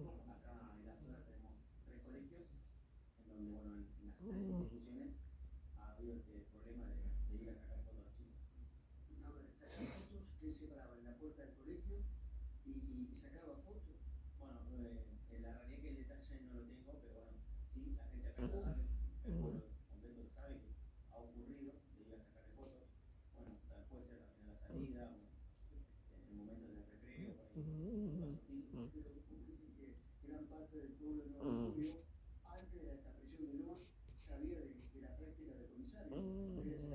Acá en la zona tenemos tres colegios, en donde, bueno, en las tres instituciones ha habido este problema de ir a sacar fotos a los chicos. A ver, sacar fotos, ¿quién se paraba en la puerta del colegio y sacaba fotos? Bueno, la realidad es que el detalle no lo tengo, pero bueno, sí, la gente acá lo sabe, el pueblo completo lo sabe que ha ocurrido de ir a sacarle fotos. Bueno, puede ser también a la salida, o en momentos de recreo, por ahí, cosas así. Pero como dicen que gran parte del pueblo de Nueva Rubio, antes de la desaparición de Loma, sabía de la práctica del comisario. ¿Podría ser